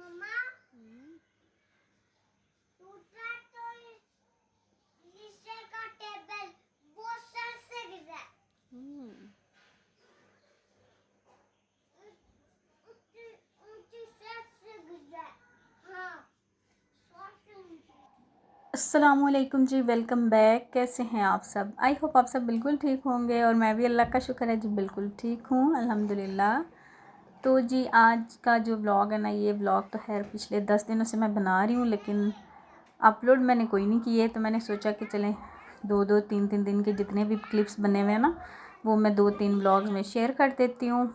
मम्मा टूटा तो नीचे का टेबल वो सर से गिरा ऊंची सर से गिरा। हाँ अस्सलामुअलैकुम जी, वेलकम बैक। कैसे हैं आप सब? आई होप आप सब बिल्कुल ठीक होंगे और मैं भी अल्लाह का शुक्र है जी बिल्कुल ठीक हूँ अल्हम्दुलिल्लाह। तो जी आज का जो व्लॉग है ना, ये व्लॉग तो खैर पिछले 10 दिनों से मैं बना रही हूँ, लेकिन अपलोड मैंने कोई नहीं किए। तो मैंने सोचा कि चलें 2-2 3-3 दिन के जितने भी क्लिप्स बने हुए हैं ना, वो मैं 2-3 व्लॉग्स में शेयर कर देती हूँ।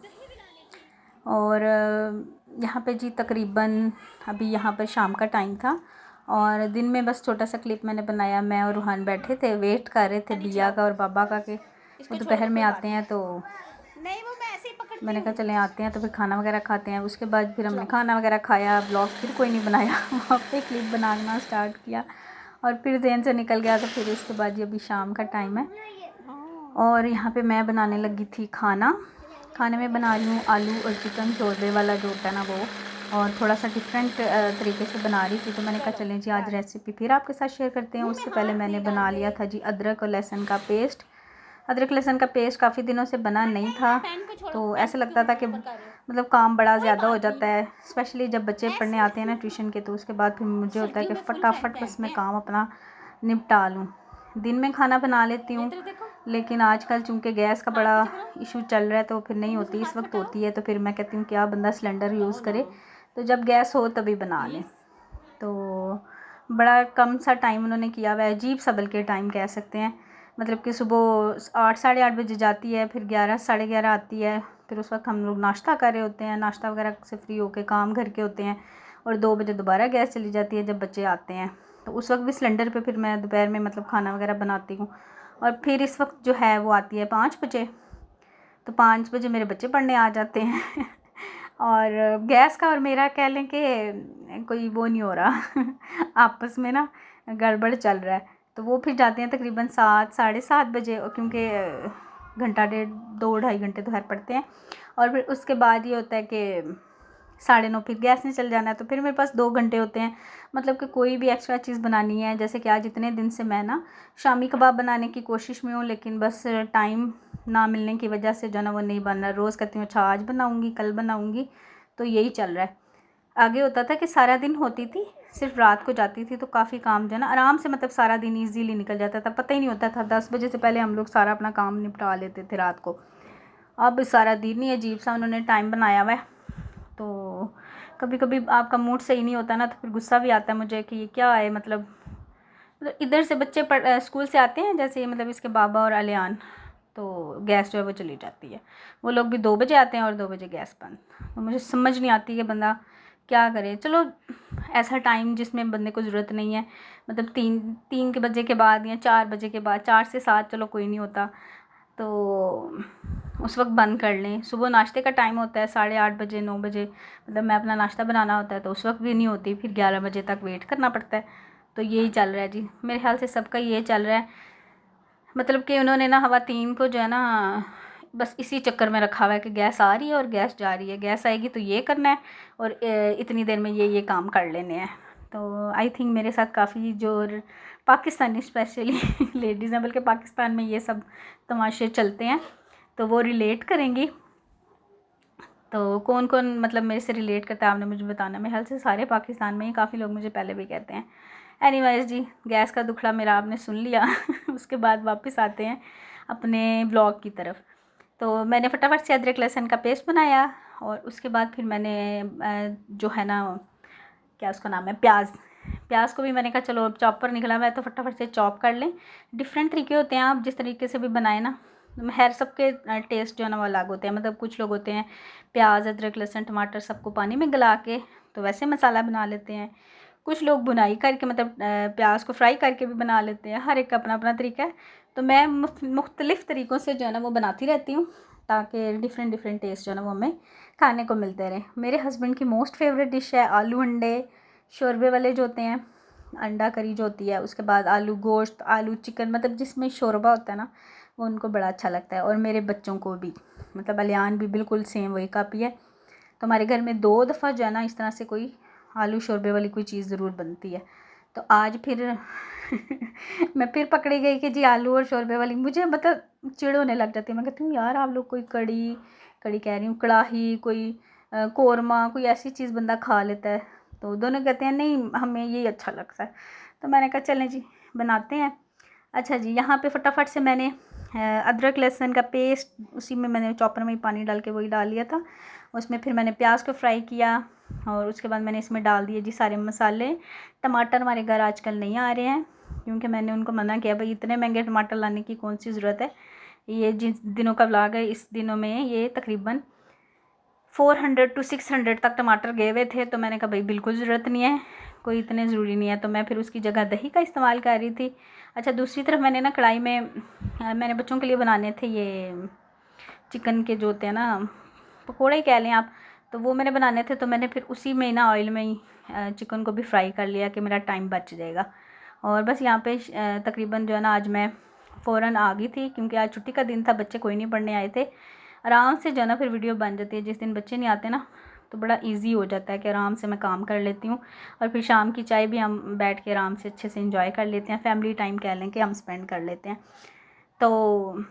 और यहाँ पे जी तकरीबन अभी यहाँ पर शाम का टाइम था और दिन में बस छोटा सा क्लिप मैंने बनाया। मैं और रूहान बैठे थे, वेट कर रहे थे बिया का और बाबा का कि वो दोपहर में आते हैं। तो नहीं वो मैं ऐसे ही पकड़ती मैंने कहा हूँ। चले आते हैं तो फिर खाना वगैरह खाते हैं। उसके बाद फिर हमने खाना वगैरह खाया, ब्लॉग फिर कोई नहीं बनाया वहाँ पे क्लिप बनाना स्टार्ट किया और फिर जहन से निकल गया। तो फिर उसके बाद ये अभी शाम का टाइम है और यहाँ पे मैं बनाने लगी थी खाना। खाने में बना रही हूँ आलू और चिकन शोरबे वाला जो होता है ना वो, और थोड़ा सा डिफरेंट तरीके से बना रही थी। तो मैंने कहा चलें जी आज रेसिपी फिर आपके साथ शेयर करते हैं। उससे पहले मैंने बना लिया था जी अदरक और लहसुन का पेस्ट। अदरक लहसुन का पेस्ट काफ़ी दिनों से बना नहीं था, तो ऐसा लगता था कि मतलब काम बड़ा ज़्यादा हो जाता है, स्पेशली जब बच्चे पढ़ने आते हैं ना ट्यूशन के। तो उसके बाद फिर मुझे होता है कि फटाफट बस मैं काम अपना निपटा लूँ। दिन में खाना बना लेती हूँ, लेकिन आजकल चूँकि गैस का बड़ा इशू चल रहा है तो फिर नहीं होती। इस वक्त होती है तो फिर मैं कहती हूँ क्या बंदा सिलेंडर यूज़ करे, तो जब गैस हो तभी बना लें। तो बड़ा कम सा टाइम उन्होंने किया हुआ है, अजीब सा बल्कि टाइम कह सकते हैं। मतलब कि सुबह 8 साढ़े 8 बजे जाती है, फिर 11 साढ़े 11 आती है। फिर उस वक्त हम लोग नाश्ता कर रहे होते हैं, नाश्ता वगैरह से फ्री होके काम घर के होते हैं और 2 बजे दोबारा गैस चली जाती है जब बच्चे आते हैं। तो उस वक्त भी सिलेंडर पे फिर मैं दोपहर में मतलब खाना वगैरह बनाती हूँ। और फिर इस वक्त जो है वो आती है 5 बजे, तो 5 बजे मेरे बच्चे पढ़ने आ जाते हैं और गैस का और मेरा कह लें कि कोई वो नहीं हो रहा आपस में ना गड़बड़ चल रहा है। तो वो फिर जाते हैं तकरीबन 7 साढ़े 7 बजे, और क्योंकि घंटा डेढ़ 2-2.5 घंटे तो खैर पड़ते हैं। और फिर उसके बाद ये होता है कि 9:30 फिर गैस ने चल जाना है। तो फिर मेरे पास 2 घंटे होते हैं, मतलब कि कोई भी एक्स्ट्रा चीज़ बनानी है। जैसे कि आज इतने दिन से मैं ना शामी कबाब बनाने की कोशिश में हूँ, लेकिन बस टाइम ना मिलने की वजह से जो ना वो नहीं बन रहा। रोज़ कहती हूँ अच्छा आज बनाऊँगी कल बनाऊँगी, तो यही चल रहा है। आगे होता था कि सारा दिन होती थी, सिर्फ रात को जाती थी, तो काफ़ी काम जो है ना आराम से मतलब सारा दिन ईजीली निकल जाता था, पता ही नहीं होता था। 10 बजे से पहले हम लोग सारा अपना काम निपटा लेते थे रात को। अब सारा दिन ही अजीब सा उन्होंने टाइम बनाया हुआ है। तो कभी कभी आपका मूड सही नहीं होता ना, तो फिर गुस्सा भी आता है मुझे कि ये क्या है। मतलब इधर से बच्चे स्कूल से आते हैं, जैसे मतलब इसके बाबा और अलियान, तो गैस जो है वो चली जाती है। वो लोग भी 2 बजे आते हैं और 2 बजे गैस बंद। तो मुझे समझ नहीं आती कि बंदा क्या करे। चलो ऐसा टाइम जिसमें बंदे को ज़रूरत नहीं है, मतलब 3 के बजे के बाद या 4 बजे के बाद, 4 से 7 चलो कोई नहीं होता, तो उस वक्त बंद कर लें। सुबह नाश्ते का टाइम होता है 8:30 बजे 9 बजे, मतलब मैं अपना नाश्ता बनाना होता है, तो उस वक्त भी नहीं होती, फिर 11 बजे तक वेट करना पड़ता है। तो यही चल रहा है जी, मेरे ख्याल से सबका ये चल रहा है। मतलब कि उन्होंने ना हवा 3 को जो है ना बस इसी चक्कर में रखा हुआ है कि गैस आ रही है और गैस जा रही है, गैस आएगी तो ये करना है और इतनी देर में ये काम कर लेने हैं। तो आई थिंक मेरे साथ काफ़ी जो पाकिस्तानी स्पेशली लेडीज़ हैं, बल्कि पाकिस्तान में ये सब तमाशे चलते हैं, तो वो रिलेट करेंगी। तो कौन कौन मतलब मेरे से रिलेट करता है आपने मुझे बताना। मेरे ख्याल से सारे पाकिस्तान में ही, काफ़ी लोग मुझे पहले भी कहते हैं। एनीवेज जी, गैस का दुखड़ा मेरा आपने सुन लिया उसके बाद वापस आते हैं अपने ब्लॉग की तरफ। तो मैंने फटाफट से अदरक लहसुन का पेस्ट बनाया और उसके बाद फिर मैंने जो है ना क्या उसका नाम है प्याज को भी मैंने कहा चलो चॉपर निकला हुआ है तो फटाफट से चॉप कर लें। डिफरेंट तरीके होते हैं, आप जिस तरीके से भी बनाए ना, खैर सबके टेस्ट जो है ना वो अलग होते हैं। मतलब कुछ लोग होते हैं प्याज अदरक लहसुन टमाटर सबको पानी में गला के तो वैसे मसाला बना लेते हैं। कुछ लोग भुनाई करके मतलब प्याज को फ्राई करके भी बना लेते हैं। हर एक का अपना अपना तरीका है। तो मैं मुख्तलिफ़ तरीक़ों से जो है ना वो बनाती रहती हूँ, ताकि डिफरेंट डिफरेंट टेस्ट जो है ना वो हमें खाने को मिलते रहे। मेरे हस्बैंड की मोस्ट फेवरेट डिश है आलू अंडे शोरबे वाले जो होते हैं, अंडा करी जो होती है, उसके बाद आलू गोश्त आलू चिकन, मतलब जिसमें शोरबा होता है ना वो उनको बड़ा अच्छा लगता है। और मेरे बच्चों को भी, मतलब अलियान भी बिल्कुल सेम वही कापी है। तो हमारे घर में 2 दफ़ा जो है ना इस तरह से कोई आलू शोरबे वाली कोई चीज़ ज़रूर बनती है। तो आज फिर मैं फिर पकड़ी गई कि जी आलू और शोरबे वाली, मुझे मतलब चिढ़ होने लग जाती है। मैं कहती हूँ यार आप लोग कोई कड़ी कड़ी कह रही हूँ, कड़ाही, कोई कोरमा, कोई ऐसी चीज़ बंदा खा लेता है। तो दोनों कहते हैं नहीं हमें यही अच्छा लगता है। तो मैंने कहा चलें जी बनाते हैं। अच्छा जी, यहाँ पे फटाफट से मैंने अदरक लहसुन का पेस्ट, उसी में मैंने चॉपर में ही पानी डाल के वही डाल लिया था। उसमें फिर मैंने प्याज को फ्राई किया और उसके बाद मैंने इसमें डाल दिए जी सारे मसाले। टमाटर हमारे घर आजकल नहीं आ रहे हैं क्योंकि मैंने उनको मना किया, भाई इतने महंगे टमाटर लाने की कौन सी ज़रूरत है। ये जिस दिनों का व्लॉग है इस दिनों में ये तकरीबन 400 to 600 तक टमाटर गए हुए थे। तो मैंने कहा भाई बिल्कुल ज़रूरत नहीं है, कोई इतने ज़रूरी नहीं है। तो मैं फिर उसकी जगह दही का इस्तेमाल कर रही थी। अच्छा, दूसरी तरफ मैंने ना कढ़ाई में मैंने बच्चों के लिए बनाने थे ये चिकन के जो होते हैं ना पकोड़े ही कह लें आप, तो वो मैंने बनाने थे। तो मैंने फिर उसी में ना ऑयल में ही चिकन को भी फ्राई कर लिया कि मेरा टाइम बच जाएगा। और बस यहाँ पे तकरीबन जो है ना आज मैं फ़ौरन आ गई थी क्योंकि आज छुट्टी का दिन था, बच्चे कोई नहीं पढ़ने आए थे। आराम से जो है ना फिर वीडियो बन जाती है। जिस दिन बच्चे नहीं आते ना तो बड़ा इजी हो जाता है कि आराम से मैं काम कर लेती हूँ और फिर शाम की चाय भी हम बैठ के आराम से अच्छे से इंजॉय कर लेते हैं। फैमिली टाइम कह लें कि हम स्पेंड कर लेते हैं। तो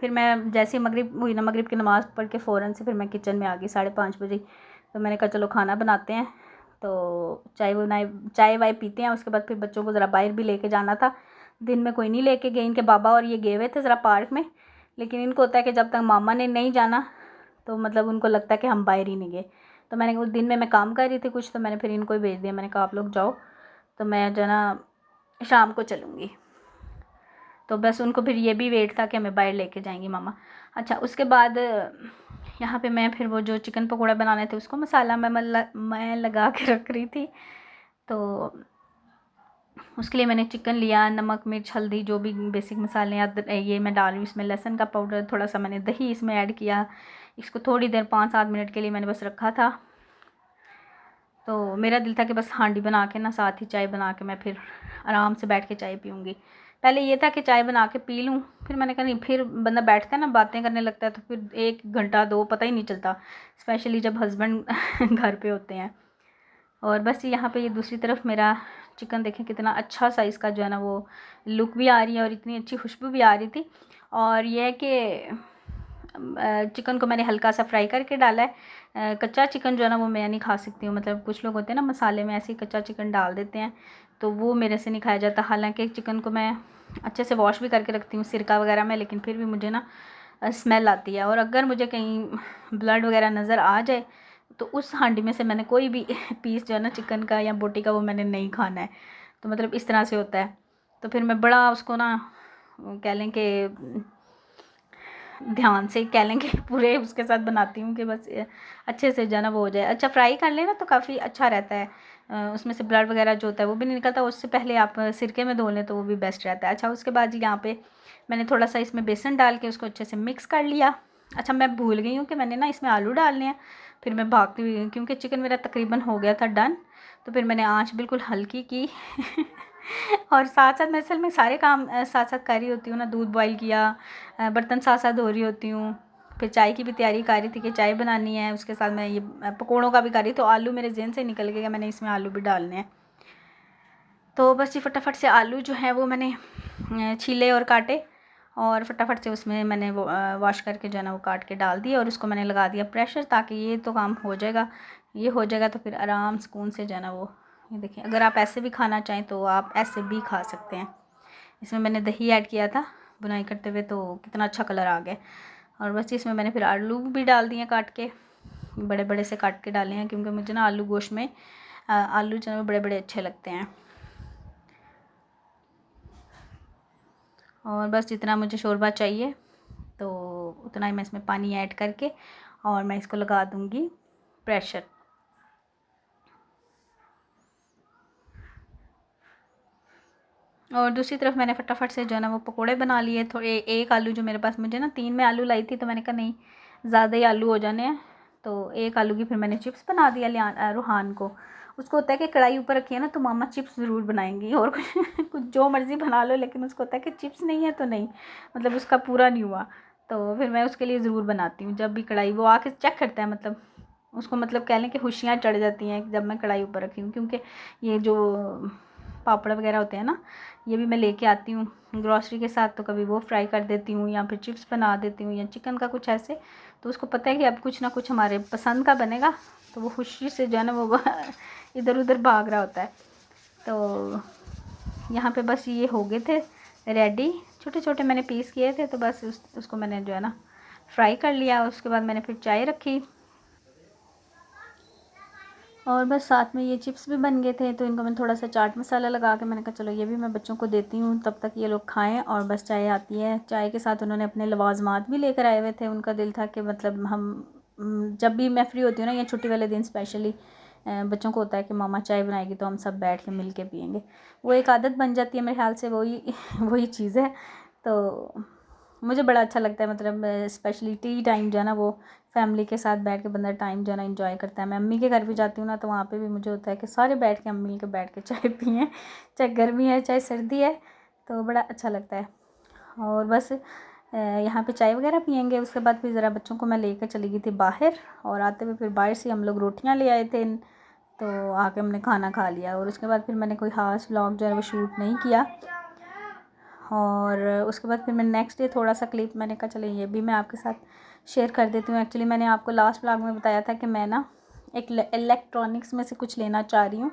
फिर मैं जैसे ही मगरिब हुई ना, मगरिब की नमाज़ पढ़ के फ़ौरन से फिर मैं किचन में आ गई 5:30 बजे। तो मैंने कहा चलो खाना बनाते हैं। तो चाय वाय पीते हैं। उसके बाद फिर बच्चों को ज़रा बाहर भी लेके जाना था। दिन में कोई नहीं लेके गए, इनके बाबा और ये गए हुए थे ज़रा पार्क में। लेकिन इनको होता है कि जब तक मामा ने नहीं जाना तो मतलब उनको लगता है कि हम बाहर ही नहीं गए। तो मैंने उस दिन में मैं काम कर रही थी कुछ, तो मैंने फिर इनको ही भेज दिया। मैंने कहा आप लोग जाओ, तो मैं जो है ना शाम को चलूँगी। तो बस उनको फिर ये भी वेट था कि हमें बाहर लेके जाएंगी मामा। उसके बाद यहाँ पे मैं फिर वो जो चिकन पकौड़ा बनाने थे उसको मसाला मैं लगा के रख रही थी। तो उसके लिए मैंने चिकन लिया, नमक मिर्च हल्दी जो भी बेसिक मसाले ये मैं डाल रही हूँ। इसमें लहसुन का पाउडर, थोड़ा सा मैंने दही इसमें ऐड किया। इसको थोड़ी देर 5-7 मिनट के लिए मैंने बस रखा था। तो मेरा दिल था कि बस हांडी बना के ना साथ ही चाय बना के मैं फिर आराम से बैठ के चाय पीऊँगी। पहले ये था कि चाय बना के पी लूँ, फिर मैंने कहा नहीं, फिर बंदा बैठता है ना बातें करने लगता है तो फिर 1 घंटा 2 पता ही नहीं चलता, स्पेशली जब हस्बैंड घर पे होते हैं। और बस यहाँ पे ये दूसरी तरफ मेरा चिकन देखें कितना अच्छा सा इसका जो है ना वो लुक भी आ रही है और इतनी अच्छी खुशबू भी आ रही थी। और यह है कि चिकन को मैंने हल्का सा फ्राई करके डाला है। कच्चा चिकन जो है ना वो मैं नहीं खा सकती हूँ। मतलब कुछ लोग होते हैं ना मसाले में ऐसे ही कच्चा चिकन डाल देते हैं, तो वो मेरे से नहीं खाया जाता। हालांकि चिकन को मैं अच्छे से वॉश भी करके रखती हूँ सिरका वगैरह में, लेकिन फिर भी मुझे ना स्मेल आती है। और अगर मुझे कहीं ब्लड वगैरह नज़र आ जाए तो उस हांडी में से मैंने कोई भी पीस जो है ना चिकन का या बोटी का वो मैंने नहीं खाना है। तो मतलब इस तरह से होता है। तो फिर मैं बड़ा उसको ना कह लें कि ध्यान से कह लें कि पूरे उसके साथ बनाती हूँ कि बस अच्छे से जो है ना वो हो जाए। अच्छा, फ्राई कर लेना तो काफ़ी अच्छा रहता है। उसमें से ब्लड वगैरह जो होता है वो भी नहीं निकलता। उससे पहले आप सिरके में धो लें तो वो भी बेस्ट रहता है। अच्छा, उसके बाद यहाँ पे मैंने थोड़ा सा इसमें बेसन डाल के उसको अच्छे से मिक्स कर लिया। अच्छा, मैं भूल गई हूँ कि मैंने ना इसमें आलू डालने हैं। फिर मैं भागती हुई, क्योंकि चिकन मेरा तकरीबन हो गया था डन, तो फिर मैंने आँच बिल्कुल हल्की की और साथ साथ मैं असल में सारे काम साथ साथ कर रही होती हूँ ना। दूध बॉईल किया, बर्तन साथ साथ धो रही होती हूँ, फिर चाय की भी तैयारी कर रही थी कि चाय बनानी है। उसके साथ मैं ये पकौड़ों का भी कर रही, तो आलू मेरे जेहन से निकल गया, मैंने इसमें आलू भी डालने हैं। तो बस ये फटाफट से आलू जो है वो मैंने छीले और काटे और फटाफट से उसमें मैंने वो वॉश करके जो है ना वो काट के डाल दिया और उसको मैंने लगा दिया प्रेशर, ताकि ये तो काम हो जाएगा। ये हो जाएगा तो फिर आराम सुकून से जो है ना वो, ये देखिए, अगर आप ऐसे भी खाना चाहें तो आप ऐसे भी खा सकते हैं। इसमें मैंने दही ऐड किया था बुनाई करते हुए, तो कितना अच्छा कलर आ गया। और बस इसमें मैंने फिर आलू भी डाल दिए काट के, बड़े बड़े से काट के डाले हैं क्योंकि मुझे ना आलू गोश्त में आलू जो है बड़े बड़े अच्छे लगते हैं। और बस जितना मुझे शोरबा चाहिए तो उतना ही मैं इसमें पानी ऐड करके और मैं इसको लगा दूँगी प्रेशर। और दूसरी तरफ मैंने फटाफट से जो है ना वो पकोड़े बना लिए। थोड़े एक आलू जो मेरे पास, मुझे ना 3 में आलू लाई थी, तो मैंने कहा नहीं ज़्यादा ही आलू हो जाने हैं, तो एक आलू की फिर मैंने चिप्स बना दिया रूहान को। उसको होता है कि कढ़ाई ऊपर रखी है ना तो मामा चिप्स ज़रूर बनाएंगी, और कुछ जो मर्ज़ी बना लो, लेकिन उसको होता है कि चिप्स नहीं है तो नहीं, मतलब उसका पूरा नहीं हुआ। तो फिर मैं उसके लिए ज़रूर बनाती हूँ। जब भी कढ़ाई वो आके चेक करता है, मतलब उसको मतलब कह लें कि खुशियाँ चढ़ जाती हैं जब मैं कढ़ाई ऊपर रखी हूँ, क्योंकि ये जो पापड़ वगैरह होते हैं ना, ये भी मैं लेके आती हूँ ग्रॉसरी के साथ, तो कभी वो फ्राई कर देती हूँ या फिर चिप्स बना देती हूँ या चिकन का कुछ ऐसे। तो उसको पता है कि अब कुछ ना कुछ हमारे पसंद का बनेगा, तो वो खुशी से जो है ना वो इधर उधर भाग रहा होता है। तो यहाँ पे बस ये हो गए थे रेडी, छोटे छोटे मैंने पीस किए थे, तो बस उसको मैंने जो है ना फ्राई कर लिया। उसके बाद मैंने फिर चाय रखी और बस साथ में ये चिप्स भी बन गए थे, तो इनको मैं थोड़ा सा चाट मसाला लगा के मैंने कहा चलो ये भी मैं बच्चों को देती हूँ, तब तक ये लोग खाएं। और बस चाय आती है, चाय के साथ उन्होंने अपने लवाजमात भी लेकर आए हुए थे। उनका दिल था कि मतलब हम जब भी मैं फ्री होती हूँ ना, या छुट्टी वाले दिन स्पेशली बच्चों को होता है कि मामा चाय बनाएगी तो हम सब बैठ के मिल के पियेंगे। वो एक आदत बन जाती है मेरे ख्याल से, वही चीज़ है। तो मुझे बड़ा अच्छा लगता है, मतलब स्पेशली टी टाइम जो है ना वो फैमिली के साथ बैठ के बंदा टाइम जो है ना एंजॉय करता है। मैं अम्मी के घर भी जाती हूँ ना, तो वहाँ पे भी मुझे होता है कि सारे बैठ के हम मिल के बैठ के चाय पिएँ, चाहे गर्मी है चाहे सर्दी है, तो बड़ा अच्छा लगता है। और बस यहाँ पे चाय वगैरह पियेंगे, उसके बाद फिर ज़रा बच्चों को मैं लेकर चली गई थी बाहर, और आते हुए फिर बाहर से हम लोग रोटियाँ ले आए थे, तो आके हमने खाना खा लिया। और उसके बाद फिर मैंने कोई ख़ास व्लॉग जो है वो शूट नहीं किया। और उसके बाद फिर मैं नेक्स्ट डे थोड़ा सा क्लिप मैंने कहा चले ये भी मैं आपके साथ शेयर कर देती हूँ। एक्चुअली मैंने आपको लास्ट व्लॉग में बताया था कि मैं ना एक इलेक्ट्रॉनिक्स में से कुछ लेना चाह रही हूँ,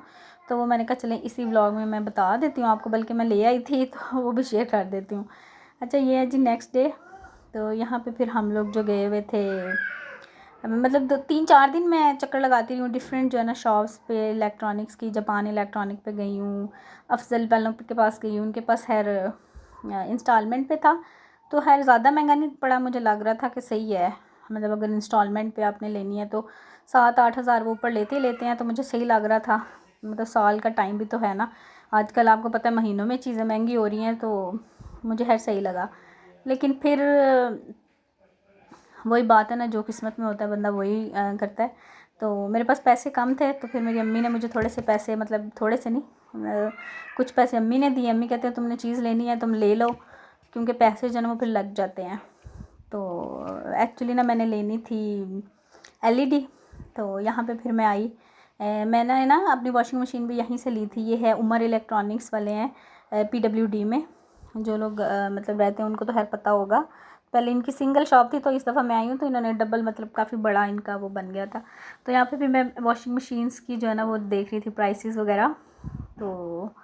तो वो मैंने कहा चलें इसी व्लॉग में मैं बता देती हूँ आपको, बल्कि मैं ले आई थी तो वो भी शेयर कर देती हूँ। अच्छा ये है जी नेक्स्ट डे, तो यहाँ पे फिर हम लोग जो गए हुए थे, मतलब 2-3-4 दिन मैं चक्कर लगाती रही हूँ डिफरेंट जो है ना शॉप्स पे इलेक्ट्रॉनिक्स की। जापान इलेक्ट्रॉनिक पे गई हूँ, अफजल वालों के पास गई हूँ, उनके पास खैर इंस्टॉलमेंट पे था, तो खैर ज़्यादा महंगा नहीं पड़ा, मुझे लग रहा था कि सही है। मतलब अगर इंस्टॉलमेंट पे आपने लेनी है तो 7-8 हज़ार वो ऊपर लेते हैं, तो मुझे सही लग रहा था। मतलब साल का टाइम भी तो है ना, आजकल आपको पता है महीनों में चीज़ें महंगी हो रही हैं, तो मुझे खैर सही लगा। लेकिन फिर वही बात है ना, जो किस्मत में होता है बंदा वही करता है। तो मेरे पास पैसे कम थे, तो फिर मेरी अम्मी ने मुझे थोड़े से पैसे, मतलब थोड़े से नहीं, कुछ पैसे अम्मी ने दिए। अम्मी कहते हैं तुमने चीज़ लेनी है तुम ले लो, क्योंकि पैसे जो है ना वो फिर लग जाते हैं। तो एक्चुअली ना मैंने लेनी थी LED, तो यहाँ पे फिर मैं आई। मैंने ना अपनी वॉशिंग मशीन भी यहीं से ली थी, ये है उमर इलेक्ट्रॉनिक्स वाले हैं PWD में। जो लोग मतलब रहते हैं उनको तो खैर पता होगा, पहले इनकी सिंगल शॉप थी, तो इस दफ़ा मैं आई हूँ तो इन्होंने डबल, मतलब काफ़ी बड़ा इनका वो बन गया था। तो यहाँ पे भी मैं वॉशिंग मशीन्स की जो है ना वो देख रही थी प्राइसेस वगैरह, तो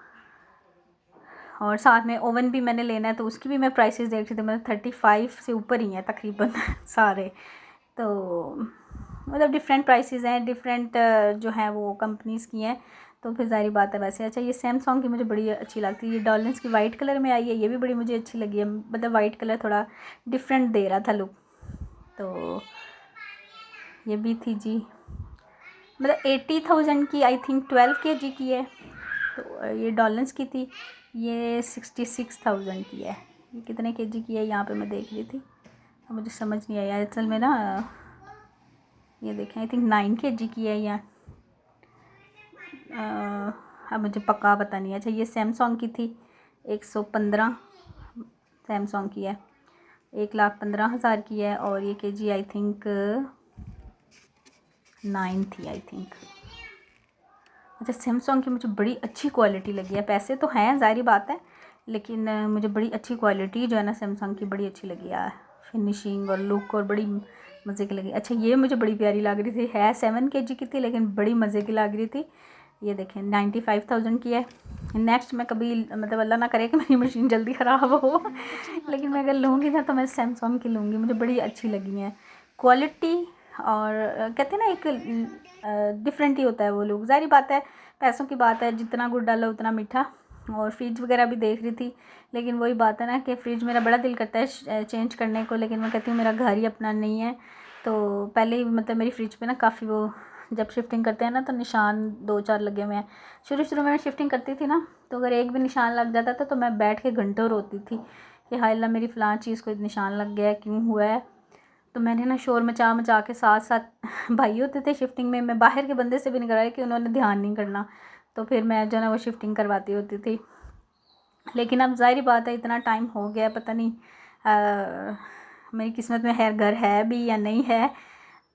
और साथ में ओवन भी मैंने लेना है, तो उसकी भी मैं प्राइसेस देख रही थी। मतलब 35 से ऊपर ही हैं तकरीबन सारे, तो मतलब डिफरेंट प्राइसेस हैं, डिफरेंट जो हैं वो कंपनीज़ की हैं, तो फिर ज़ाहिर बात है वैसे। अच्छा ये सैमसंग की मुझे बड़ी अच्छी लगती है, ये डॉलन्स की वाइट कलर में आई है, ये भी बड़ी मुझे अच्छी लगी है। मतलब वाइट कलर थोड़ा डिफरेंट दे रहा था लुक, तो ये भी थी जी। मतलब 80,000 की, आई थिंक 12 kg की है, तो ये डॉलन्स की थी। ये 66,000 की है। ये कितने kg की है यहाँ पे मैं देख रही थी, अब मुझे समझ नहीं आया असल में ना। ये देखें आई थिंक 9 kg की है या अब मुझे पक्का पता नहीं है। अच्छा ये सैमसंग की थी, 115 सैमसंग की है, 1,15,000 की है, और ये kg आई थिंक 9 थी आई थिंक। अच्छा सैमसंग की मुझे बड़ी अच्छी क्वालिटी लगी है, पैसे तो हैं ज़ाहिर बात है, लेकिन मुझे बड़ी अच्छी क्वालिटी जो है ना सैमसंग की बड़ी अच्छी लगी है, फिनिशिंग और लुक और बड़ी मज़े की लगी। अच्छा ये मुझे बड़ी प्यारी लग रही थी, है 7 kg की थी लेकिन बड़ी मज़े की लग रही थी। ये देखें 95,000 की है। नेक्स्ट मैं कभी, मतलब अल्लाह ना करे कि मेरी मशीन जल्दी ख़राब हो लेकिन मैं अगर लूँगी ना तो मैं सैमसंग की लूँगी, मुझे बड़ी अच्छी लगी हैं क्वालिटी। और कहते हैं ना एक डिफरेंट ही होता है वो लुक, ज़ाहिर बात है पैसों की बात है, जितना गुड़ डालो उतना मीठा। और फ्रिज वगैरह भी देख रही थी, लेकिन वही बात है ना कि फ़्रिज मेरा बड़ा दिल करता है चेंज करने को, लेकिन मैं कहती हूँ मेरा घर ही अपना नहीं है। तो पहले ही मतलब मेरी फ्रिज पे ना काफ़ी वो, जब शिफ्टिंग करते हैं ना तो निशान 2-4 लगे हुए हैं। शुरू में मैं शिफ्टिंग करती थी ना, तो अगर एक भी निशान लग जाता था तो मैं बैठ के घंटों रोती थी कि हाय अल्लाह मेरी फ़लाँ चीज़ को निशान लग गया है, क्यों हुआ है। तो मैंने ना शोर मचा के साथ भाई होते थे शिफ्टिंग में, मैं बाहर के बंदे से भी नहीं कराया कि उन्होंने ध्यान नहीं करना, तो फिर मैं जो है ना वो शिफ्टिंग करवाती होती थी। लेकिन अब ज़ाहिर बात है इतना टाइम हो गया, पता नहीं मेरी किस्मत में खैर घर है भी या नहीं है,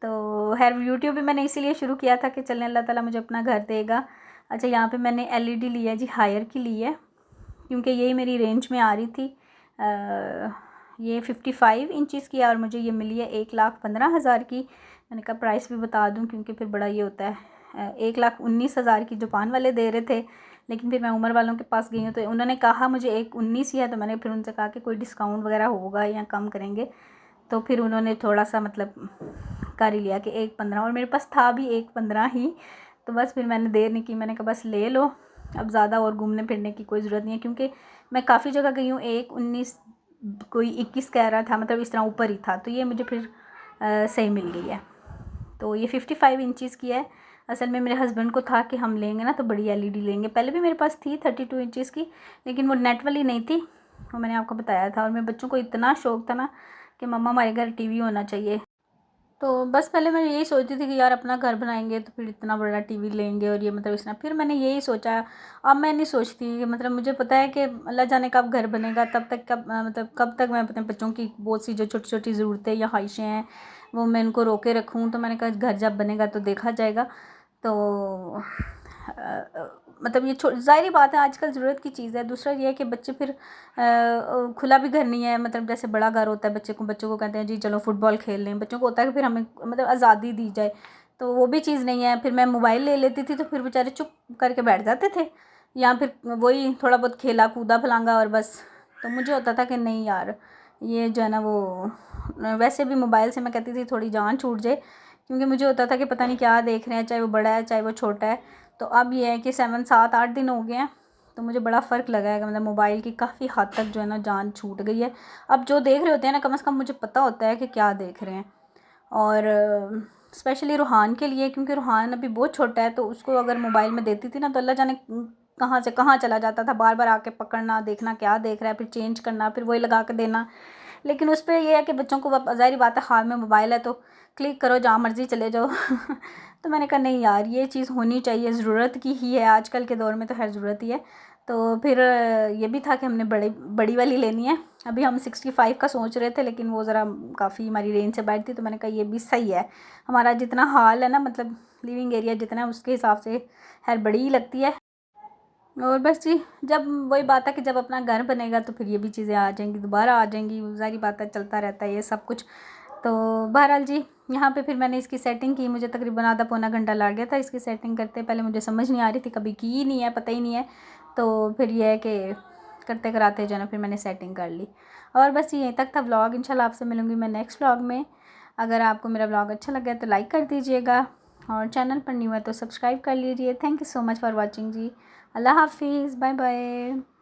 तो खैर यूट्यूब भी मैंने इसीलिए शुरू किया था कि चलने अल्लाह ताला मुझे अपना घर देगा। अच्छा, यहाँ पे मैंने LED ली है जी, हायर की ली है, क्योंकि यही मेरी रेंज में आ रही थी। ये 55 इंचज़ की है और मुझे ये मिली है 1,15,000 की। मैंने कहा प्राइस भी बता दूँ, क्योंकि फिर बड़ा ये होता है। 1,19,000 की जापान वाले दे रहे थे, लेकिन फिर मैं उमर वालों के पास गई हूँ तो उन्होंने कहा मुझे 1,19 ही है, तो मैंने फिर उनसे कहा कि कोई डिस्काउंट वगैरह होगा या कम करेंगे, तो फिर उन्होंने थोड़ा सा मतलब कर ही लिया कि 1,15, और मेरे पास था भी 1,15 ही। तो बस फिर मैंने देर नहीं की, मैंने कहा बस ले लो, अब ज़्यादा और घूमने फिरने की कोई ज़रूरत नहीं है, क्योंकि मैं काफ़ी जगह गई हूँ। 1,19 कोई 21 कह रहा था, मतलब इस तरह ऊपर ही था, तो ये मुझे फिर सही मिल गई है। तो ये 55 इंचज़ की है। असल में मेरे हस्बैंड को था कि हम लेंगे ना तो बड़ी LED लेंगे। पहले भी मेरे पास थी 32 इंचज़ की, लेकिन वो नेट वाली नहीं थी, वो मैंने आपको बताया था। और मेरे बच्चों को इतना शौक़ था ना कि मम्मा हमारे घर TV होना चाहिए। तो बस पहले मैं यही सोचती थी कि यार अपना घर बनाएंगे तो फिर इतना बड़ा TV लेंगे, और ये मतलब इस तरह। फिर मैंने यही सोचा। अब मैं नहीं सोचती कि मतलब मुझे पता है कि अल्लाह जाने कब घर बनेगा, तब तक कब तक मैं अपने बच्चों की बहुत सी जो छोटी छोटी ज़रूरतें या ख्वाहिशें हैं वो मैं इनको रोके रखूँ। तो मैंने कहा घर जब बनेगा तो देखा जाएगा। तो मतलब ये ज़ाहिर बात है, आजकल ज़रूरत की चीज़ है। दूसरा ये है कि बच्चे फिर खुला भी घर नहीं है, मतलब जैसे बड़ा घर होता है बच्चों को कहते हैं जी चलो फुटबॉल खेल लें। बच्चों को होता है कि फिर हमें मतलब आज़ादी दी जाए, तो वो भी चीज़ नहीं है। फिर मैं मोबाइल ले लेती थी तो फिर बेचारे चुप करके बैठ जाते थे, या फिर वही थोड़ा बहुत खेला कूदा फलांगा और बस। तो मुझे होता था कि नहीं यार, ये जो है ना वो, वैसे भी मोबाइल से मैं कहती थी थोड़ी जान छूट जाए, क्योंकि मुझे होता था कि पता नहीं क्या देख रहे हैं, चाहे वो बड़ा है चाहे वो छोटा है। तो अब ये है कि 7-8 दिन हो गए हैं, तो मुझे बड़ा फ़र्क लगा है कि मतलब मोबाइल की काफ़ी हद तक जो है ना जान छूट गई है। अब जो देख रहे होते हैं ना, कम से कम मुझे पता होता है कि क्या देख रहे हैं। और स्पेशली रूहान के लिए, क्योंकि रूहान अभी बहुत छोटा है, तो उसको अगर मोबाइल में देती थी ना तो अल्लाह जाने कहाँ से कहाँ चला जाता था, बार बार आके पकड़ना, देखना क्या देख रहा है, फिर चेंज करना, फिर वही लगा के देना। लेकिन उस पर यह है कि बच्चों को ज़ाहिर बात है हाथ में मोबाइल है तो क्लिक करो जहाँ मर्ज़ी चले जाओ। तो मैंने कहा नहीं यार, ये चीज़ होनी चाहिए, ज़रूरत की ही है, आजकल के दौर में तो खैर ज़रूरत ही है। तो फिर ये भी था कि हमने बड़ी वाली लेनी है। अभी हम 65 का सोच रहे थे, लेकिन वो ज़रा काफ़ी हमारी रेंज से बाहर थी, तो मैंने कहा ये भी सही है। हमारा जितना हाल है ना, मतलब लिविंग एरिया जितना है उसके हिसाब से खैर बड़ी ही लगती है। और बस जी, जब वही बात है कि जब अपना घर बनेगा तो फिर ये भी चीज़ें आ जाएंगी, दोबारा आ जाएंगी। ज़ाहिर बात है, चलता रहता है ये सब कुछ। तो बहरहाल जी, यहाँ पे फिर मैंने इसकी सेटिंग की, मुझे तकरीबन आधा पौना घंटा लग गया था इसकी सेटिंग करते। पहले मुझे समझ नहीं आ रही थी, कभी की ही नहीं है, पता ही नहीं है। तो फिर ये है कि करते कराते जो है ना फिर मैंने सेटिंग कर ली। और बस यहीं तक था व्लॉग। इंशाल्लाह आपसे मिलूँगी मैं नेक्स्ट व्लॉग में। अगर आपको मेरा व्लॉग अच्छा लगा तो लाइक कर दीजिएगा, और चैनल पर न्यू है तो सब्सक्राइब कर लीजिए। Thank you so much for watching जी। अल्लाह हाफिज़, बाय बाय।